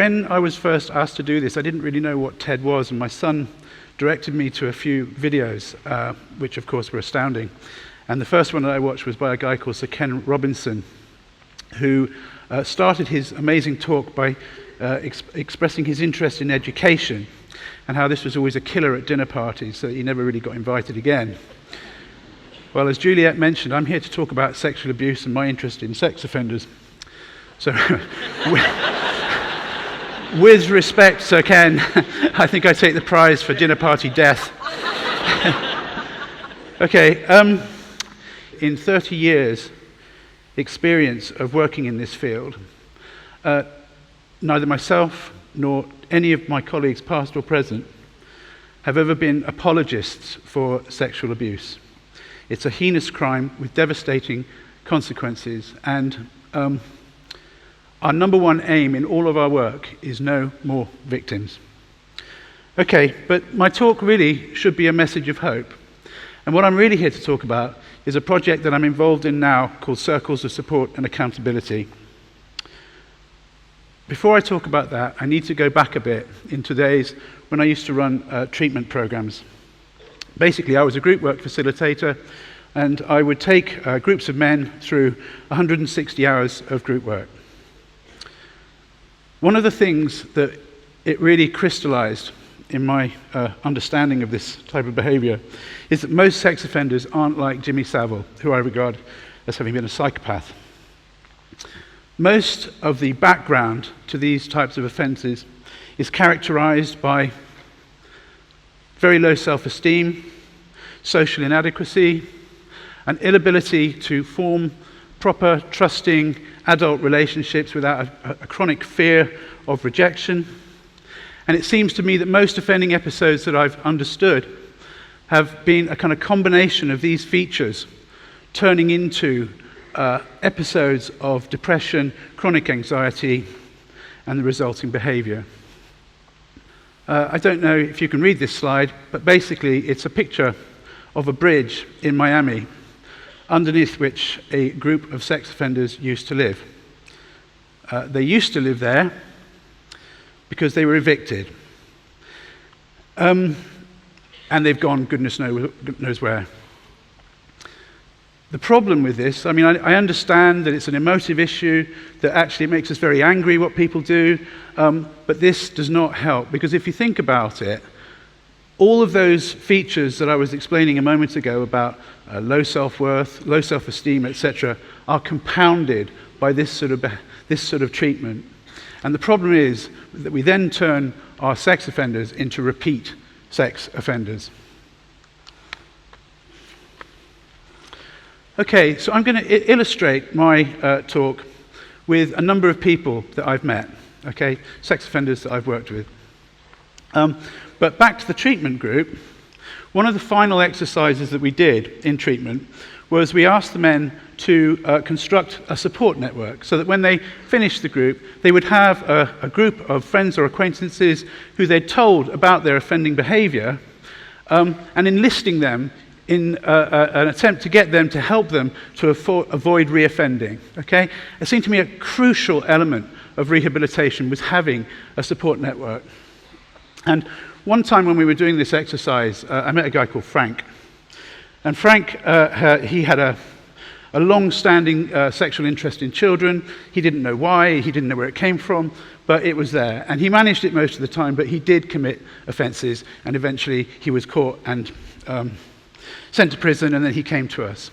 when I was first asked to do this, I didn't really know what TED was, and my son directed me to a few videos, which of course were astounding. And the first one that I watched was by a guy called Sir Ken Robinson, who started his amazing talk by expressing his interest in education and how this was always a killer at dinner parties, so that he never really got invited again. Well, as Juliet mentioned, I'm here to talk about sexual abuse and my interest in sex offenders. So, with respect, Sir Ken, I think I take the prize for dinner party death. Okay, in 30 years' experience of working in this field, neither myself nor any of my colleagues, past or present, have ever been apologists for sexual abuse. It's a heinous crime with devastating consequences, and our number one aim in all of our work is no more victims. Okay, but my talk really should be a message of hope. And what I'm really here to talk about is a project that I'm involved in now called Circles of Support and Accountability. Before I talk about that, I need to go back a bit into days when I used to run treatment programs. Basically, I was a group work facilitator, and I would take groups of men through 160 hours of group work. One of the things that it really crystallized in my understanding of this type of behavior is that most sex offenders aren't like Jimmy Savile, who I regard as having been a psychopath. Most of the background to these types of offences is characterized by very low self-esteem, social inadequacy, an inability to form proper, trusting adult relationships without a chronic fear of rejection. And it seems to me that most offending episodes that I've understood have been a kind of combination of these features turning into episodes of depression, chronic anxiety, and the resulting behavior. I don't know if you can read this slide, but basically it's a picture of a bridge in Miami, underneath which a group of sex offenders used to live. They used to live there because they were evicted. And they've gone goodness knows where. The problem with this, I mean, I understand that it's an emotive issue, that actually it makes us very angry what people do, but this does not help, because if you think about it, all of those features that I was explaining a moment ago about low self-worth, low self-esteem, etc., are compounded by this sort of treatment. And the problem is that we then turn our sex offenders into repeat sex offenders. Okay, so I'm going to illustrate my talk with a number of people that I've met, okay, sex offenders that I've worked with. But back to the treatment group, one of the final exercises that we did in treatment was we asked the men to construct a support network so that when they finished the group, they would have a group of friends or acquaintances who they'd told about their offending behavior, and enlisting them in an attempt to get them to help them to avoid reoffending. Okay? It seemed to me a crucial element of rehabilitation was having a support network. And one time when we were doing this exercise, I met a guy called Frank. And Frank, he had a long-standing sexual interest in children. He didn't know why, he didn't know where it came from, but it was there. And he managed it most of the time, but he did commit offences, and eventually he was caught and sent to prison, and then he came to us.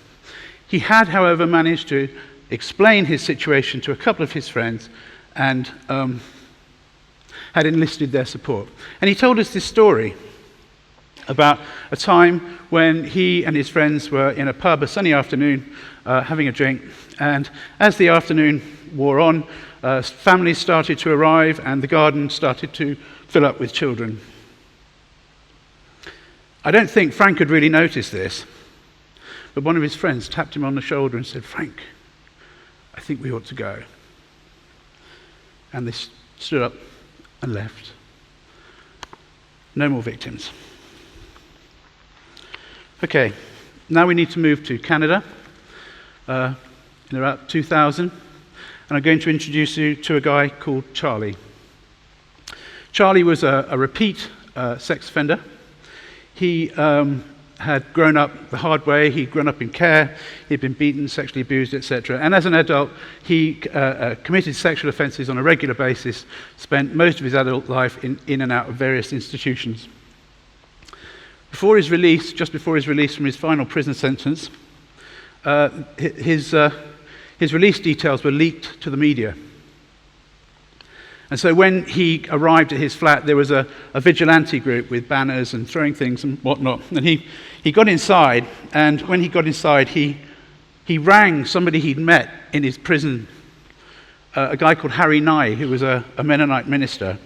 He had, however, managed to explain his situation to a couple of his friends and had enlisted their support. And he told us this story about a time when he and his friends were in a pub, a sunny afternoon, having a drink, and as the afternoon wore on, families started to arrive and the garden started to fill up with children. I don't think Frank had really noticed this, but one of his friends tapped him on the shoulder and said, "Frank, I think we ought to go." And they stood up and left. No more victims. Okay, now we need to move to Canada in about 2000, and I'm going to introduce you to a guy called Charlie. Charlie was a repeat sex offender. He had grown up the hard way. He'd grown up in care. He'd been beaten, sexually abused, etc. And as an adult, he committed sexual offences on a regular basis, spent most of his adult life in and out of various institutions. Before his release, just before his release from his final prison sentence, his release details were leaked to the media. And so when he arrived at his flat, there was a vigilante group with banners and throwing things and whatnot. And he got inside, and when he got inside, he rang somebody he'd met in his prison, a guy called Harry Nye, who was a Mennonite minister.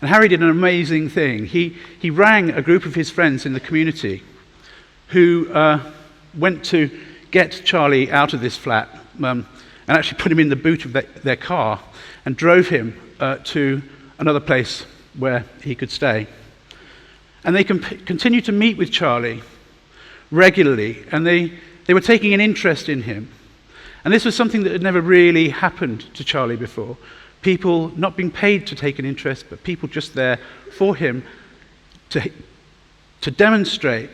And Harry did an amazing thing. He rang a group of his friends in the community who went to get Charlie out of this flat and actually put him in the boot of their car and drove him to another place where he could stay. And they continued to meet with Charlie regularly, and they were taking an interest in him. And this was something that had never really happened to Charlie before. People not being paid to take an interest, but people just there for him to demonstrate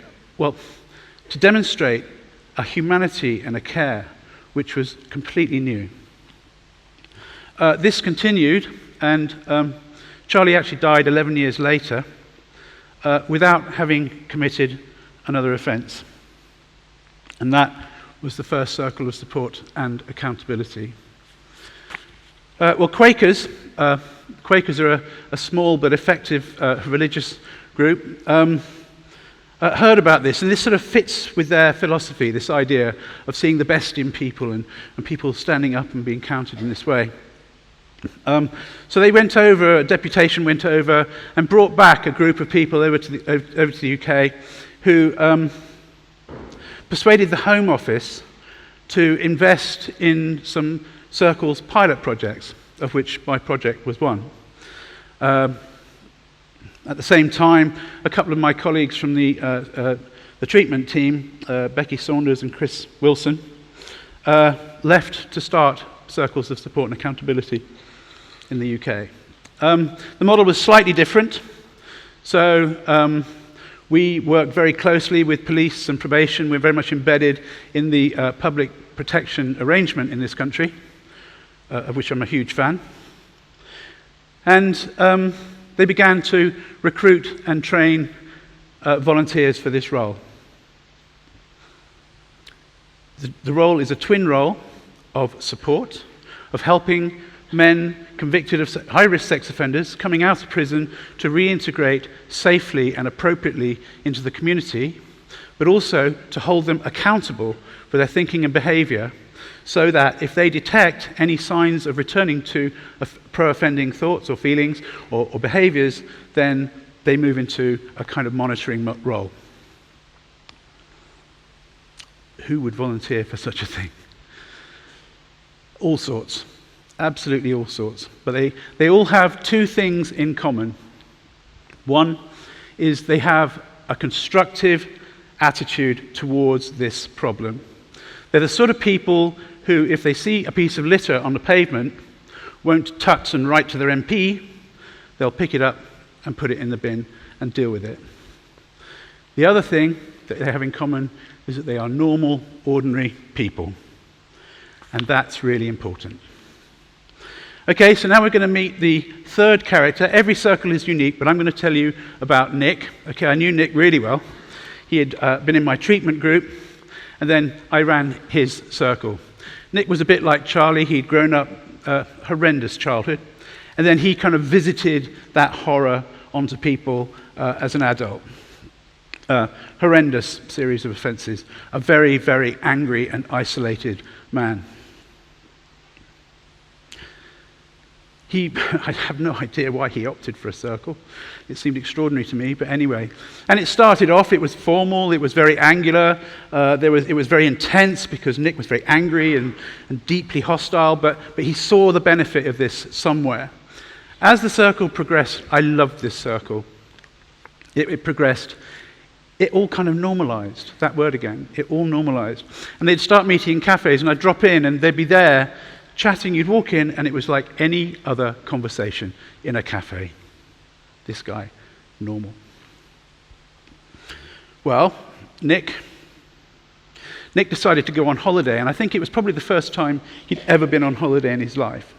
a humanity and a care which was completely new. This continued, and Charlie actually died 11 years later without having committed another offence. And that was the first circle of support and accountability. Quakers are a small but effective religious group, heard about this, and this sort of fits with their philosophy, this idea of seeing the best in people and people standing up and being counted in this way. So they went over, a deputation went over and brought back a group of people over to the UK who persuaded the Home Office to invest in some Circle's pilot projects, of which my project was one. At the same time, a couple of my colleagues from the treatment team, Becky Saunders and Chris Wilson, left to start Circles of Support and Accountability in the UK. The model was slightly different. So we work very closely with police and probation. We're very much embedded in the public protection arrangement in this country, of which I'm a huge fan. And they began to recruit and train volunteers for this role. The role is a twin role of support, of helping men convicted of high-risk sex offenders coming out of prison to reintegrate safely and appropriately into the community, but also to hold them accountable for their thinking and behaviour, so that if they detect any signs of returning to pro-offending thoughts or feelings or behaviours, then they move into a kind of monitoring role. Who would volunteer for such a thing? All sorts. Absolutely all sorts. But they all have two things in common. One is they have a constructive attitude towards this problem. They're the sort of people who, if they see a piece of litter on the pavement, won't tut and write to their MP. They'll pick it up and put it in the bin and deal with it. The other thing that they have in common is that they are normal, ordinary people. And that's really important. Okay, so now we're going to meet the third character. Every circle is unique, but I'm going to tell you about Nick. Okay, I knew Nick really well. He had been in my treatment group, and then I ran his circle. Nick was a bit like Charlie. He'd grown up horrendous childhood, and then he kind of visited that horror onto people as an adult. Horrendous series of offences. A very, very angry and isolated man. I have no idea why he opted for a circle. It seemed extraordinary to me, but anyway. And it started off, it was formal, it was very angular, it was very intense because Nick was very angry and deeply hostile, but he saw the benefit of this somewhere. As the circle progressed, I loved this circle. It progressed. It all kind of normalized, that word again, it all normalized. And they'd start meeting in cafes, and I'd drop in, and they'd be there, chatting. You'd walk in, and it was like any other conversation in a cafe. this guy normal? Well, Nick decided to go on holiday, and I think it was probably the first time he'd ever been on holiday in his life.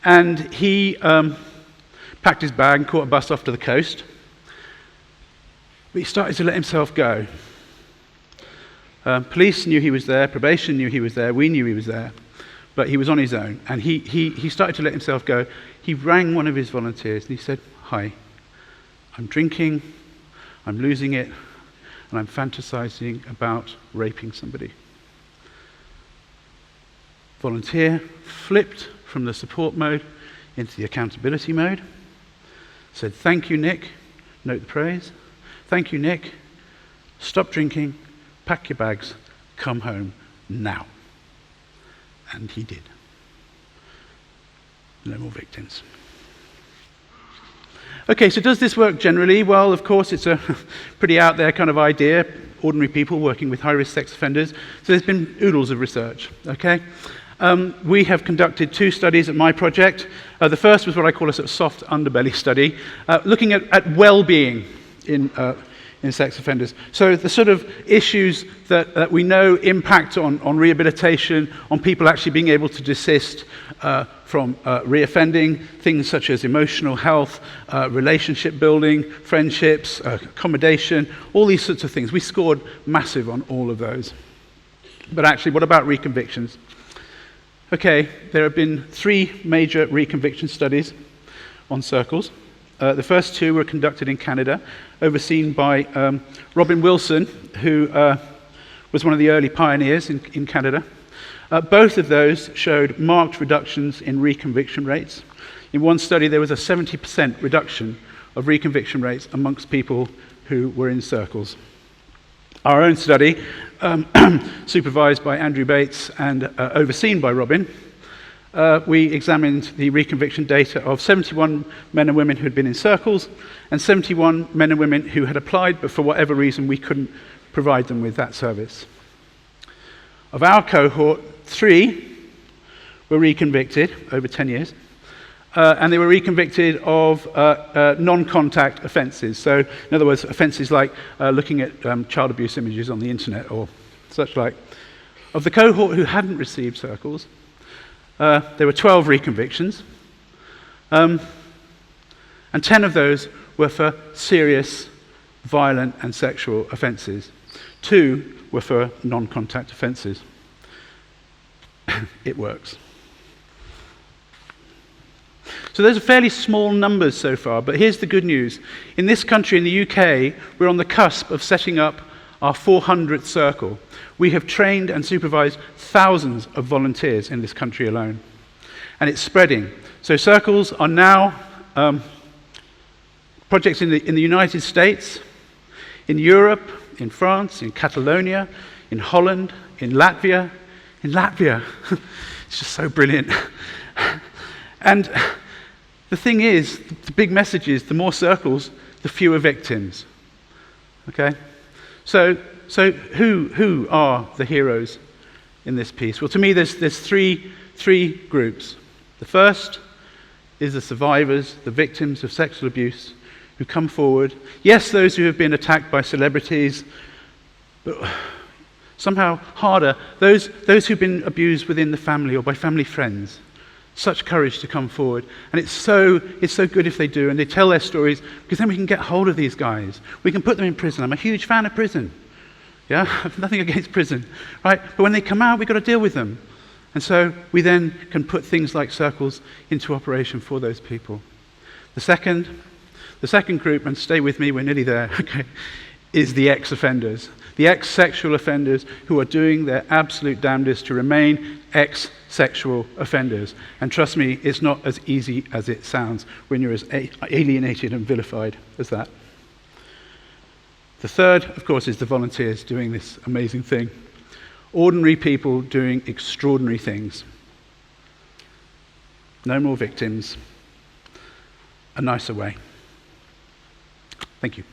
And he packed his bag and caught a bus off to the coast. But he started to let himself go. Police knew he was there, probation knew he was there, we knew he was there, but he was on his own. And he started to let himself go. He rang one of his volunteers and he said, "Hi, I'm drinking, I'm losing it, and I'm fantasizing about raping somebody." Volunteer flipped from the support mode into the accountability mode, said, "Thank you, Nick," note the praise, "Thank you, Nick, stop drinking, pack your bags, come home now." And he did. No more victims. Okay, so does this work generally? Well, of course, it's a pretty out there kind of idea, ordinary people working with high-risk sex offenders. So there's been oodles of research, okay? We have conducted 2 studies at my project. The first was what I call a sort of soft underbelly study, looking at well-being in sex offenders. So the sort of issues that we know impact on rehabilitation, on people actually being able to desist from reoffending, things such as emotional health, relationship building, friendships, accommodation, all these sorts of things. We scored massive on all of those. But actually, what about reconvictions? Okay, there have been 3 major reconviction studies on circles. The first 2 were conducted in Canada, overseen by Robin Wilson, who was one of the early pioneers in Canada. Both of those showed marked reductions in reconviction rates. In one study, there was a 70% reduction of reconviction rates amongst people who were in circles. Our own study, supervised by Andrew Bates and overseen by Robin, we examined the reconviction data of 71 men and women who had been in circles and 71 men and women who had applied, but for whatever reason we couldn't provide them with that service. Of our cohort, 3 were reconvicted over 10 years, and they were reconvicted of non-contact offences. So, in other words, offences like looking at child abuse images on the internet or such like. Of the cohort who hadn't received circles, there were 12 reconvictions, and 10 of those were for serious, violent and sexual offences. 2 were for non-contact offences. It works. So those are fairly small numbers so far, but here's the good news. In this country, in the UK, we're on the cusp of setting up our 400th circle. We have trained and supervised thousands of volunteers in this country alone, and it's spreading. So circles are now projects in the United States, in Europe, in France, in Catalonia, in Holland, in Latvia. In Latvia, it's just so brilliant. And the thing is, the big message is, the more circles, the fewer victims. Okay? So who are the heroes in this piece? Well, to me, there's three groups. The first is the survivors, the victims of sexual abuse, who come forward. Yes, those who have been attacked by celebrities, but somehow harder, those who've been abused within the family or by family friends. Such courage to come forward. And it's so good if they do, and they tell their stories, because then we can get hold of these guys. We can put them in prison. I'm a huge fan of prison. Yeah, I have nothing against prison, right? But when they come out, we've got to deal with them. And so we then can put things like circles into operation for those people. The second group, and stay with me, we're nearly there, okay, is the ex-offenders. The ex-sexual offenders who are doing their absolute damnedest to remain ex-sexual offenders. And trust me, it's not as easy as it sounds when you're as alienated and vilified as that. The third, of course, is the volunteers doing this amazing thing. Ordinary people doing extraordinary things. No more victims. A nicer way. Thank you.